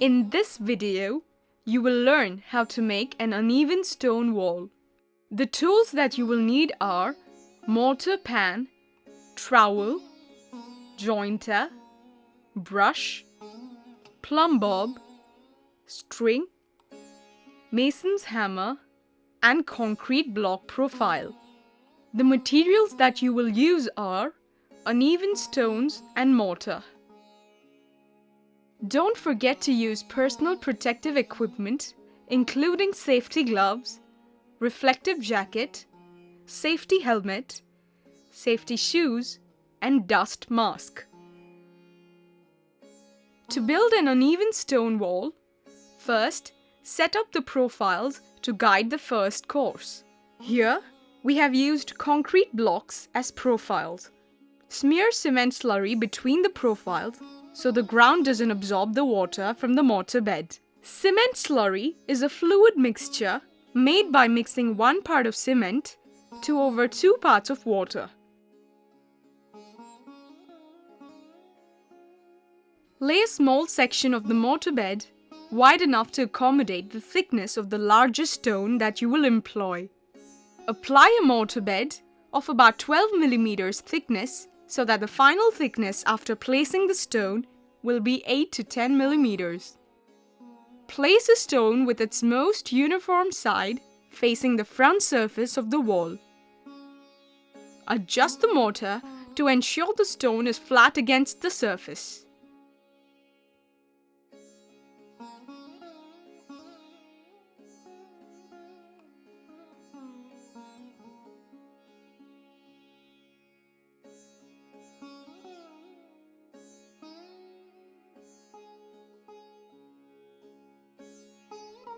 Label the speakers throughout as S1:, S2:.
S1: In this video, you will learn how to make an uneven stone wall. The tools that you will need are mortar pan, trowel, jointer, brush, plumb bob, string, mason's hammer, and concrete block profile. The materials that you will use are uneven stones and mortar. Don't forget to use personal protective equipment, including safety gloves, reflective jacket, safety helmet, safety shoes, and dust mask. To build an uneven stone wall, first set up the profiles to guide the first course. Here, we have used concrete blocks as profiles. Smear cement slurry between the profiles so the ground doesn't absorb the water from the mortar bed. Cement slurry is a fluid mixture made by mixing 1 part of cement to over 2 parts of water. Lay a small section of the mortar bed wide enough to accommodate the thickness of the larger stone that you will employ. Apply a mortar bed of about 12 mm thickness so that the final thickness after placing the stone will be 8 to 10 mm. Place a stone with its most uniform side facing the front surface of the wall. Adjust the mortar to ensure the stone is flat against the surface.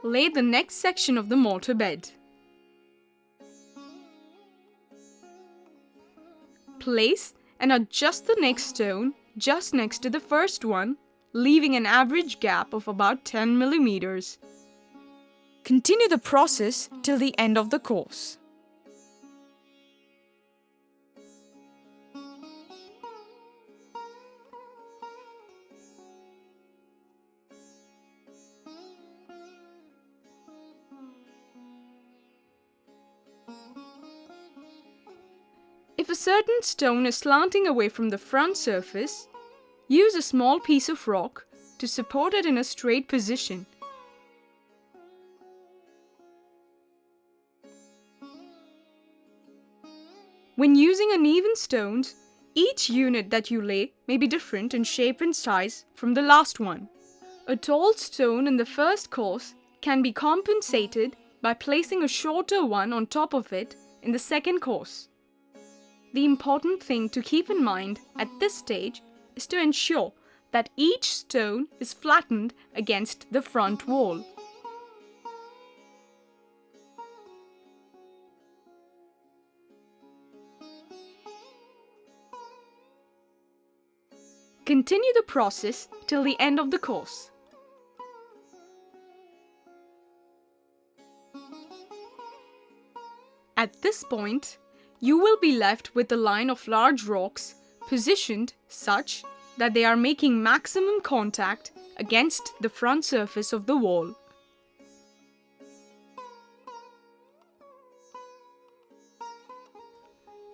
S1: Lay the next section of the mortar bed. Place and adjust the next stone just next to the first one, leaving an average gap of about 10 mm. Continue the process till the end of the course. If a certain stone is slanting away from the front surface, use a small piece of rock to support it in a straight position. When using uneven stones, each unit that you lay may be different in shape and size from the last one. A tall stone in the first course can be compensated by placing a shorter one on top of it in the second course. The important thing to keep in mind at this stage is to ensure that each stone is flattened against the front wall. Continue the process till the end of the course. At this point, you will be left with a line of large rocks positioned such that they are making maximum contact against the front surface of the wall.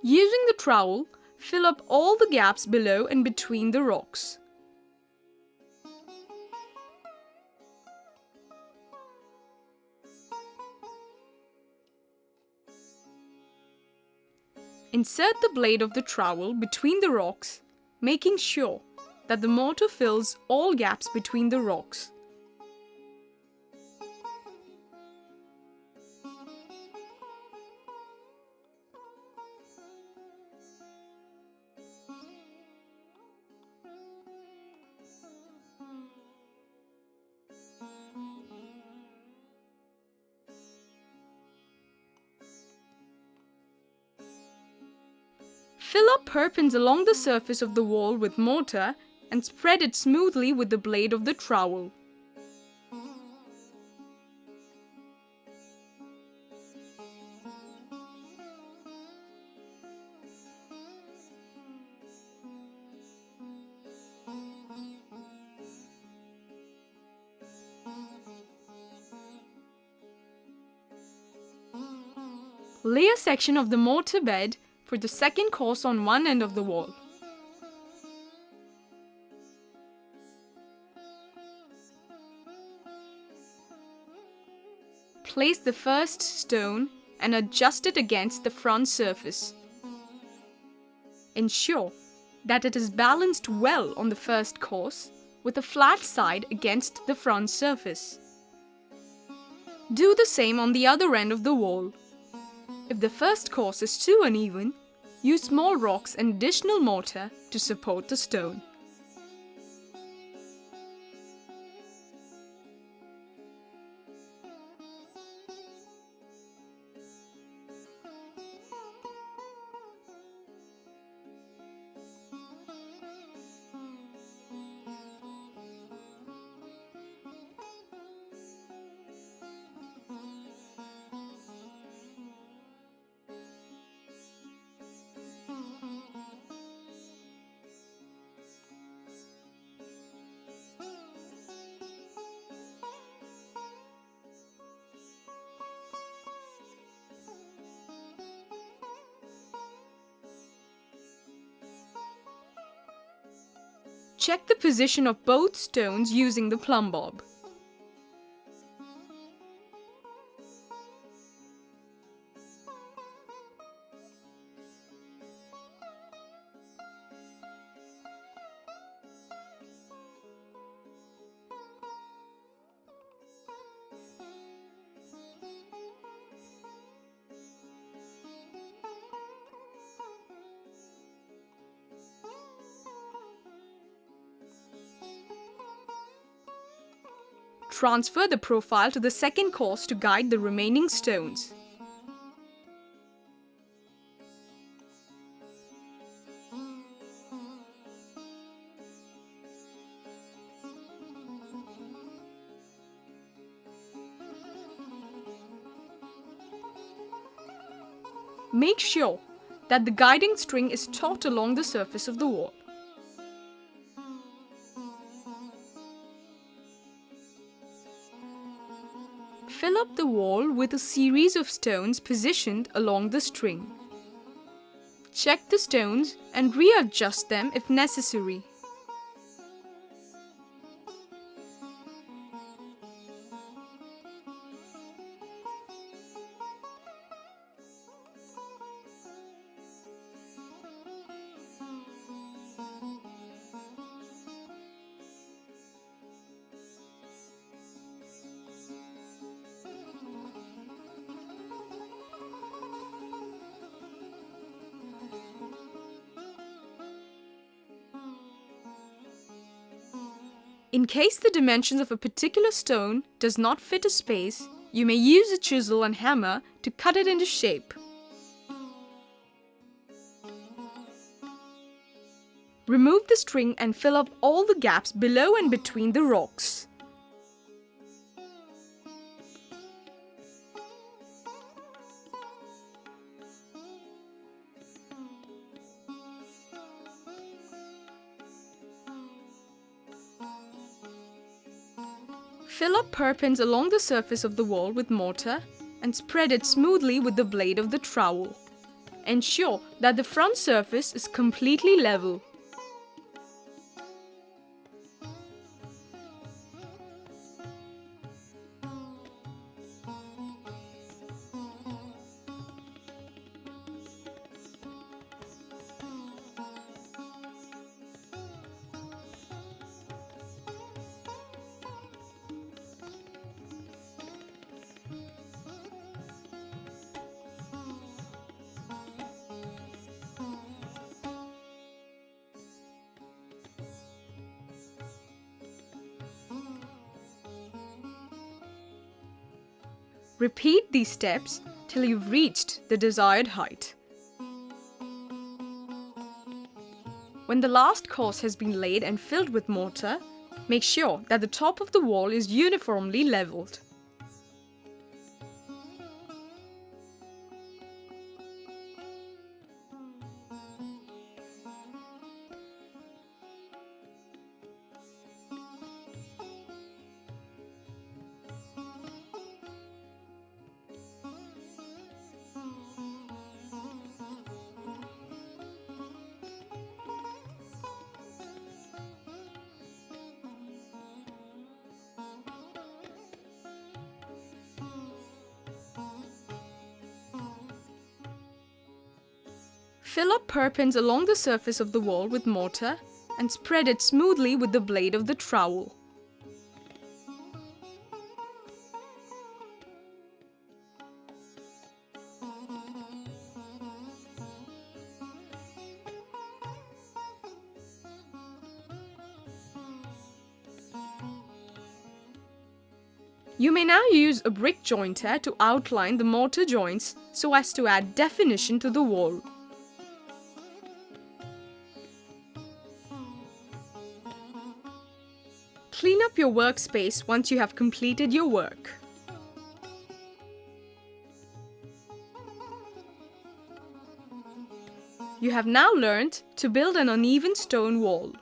S1: Using the trowel, fill up all the gaps below and between the rocks. Insert the blade of the trowel between the rocks, making sure that the mortar fills all gaps between the rocks. Fill up perpends along the surface of the wall with mortar and spread it smoothly with the blade of the trowel. Lay a section of the mortar bed for the second course on one end of the wall. Place the first stone and adjust it against the front surface. Ensure that it is balanced well on the first course with a flat side against the front surface. Do the same on the other end of the wall. If the first course is too uneven, use small rocks and additional mortar to support the stone. Check the position of both stones using the plumb bob. Transfer the profile to the second course to guide the remaining stones. Make sure that the guiding string is taut along the surface of the wall. Fill up the wall with a series of stones positioned along the string. Check the stones and readjust them if necessary. In case the dimensions of a particular stone does not fit a space, you may use a chisel and hammer to cut it into shape. Remove the string and fill up all the gaps below and between the rocks. Fill up perpends along the surface of the wall with mortar and spread it smoothly with the blade of the trowel. Ensure that the front surface is completely level. Repeat these steps till you've reached the desired height. When the last course has been laid and filled with mortar, make sure that the top of the wall is uniformly leveled. Fill up perpends along the surface of the wall with mortar and spread it smoothly with the blade of the trowel. You may now use a brick jointer to outline the mortar joints so as to add definition to the wall. Clean up your workspace once you have completed your work. You have now learned to build an uneven stone wall.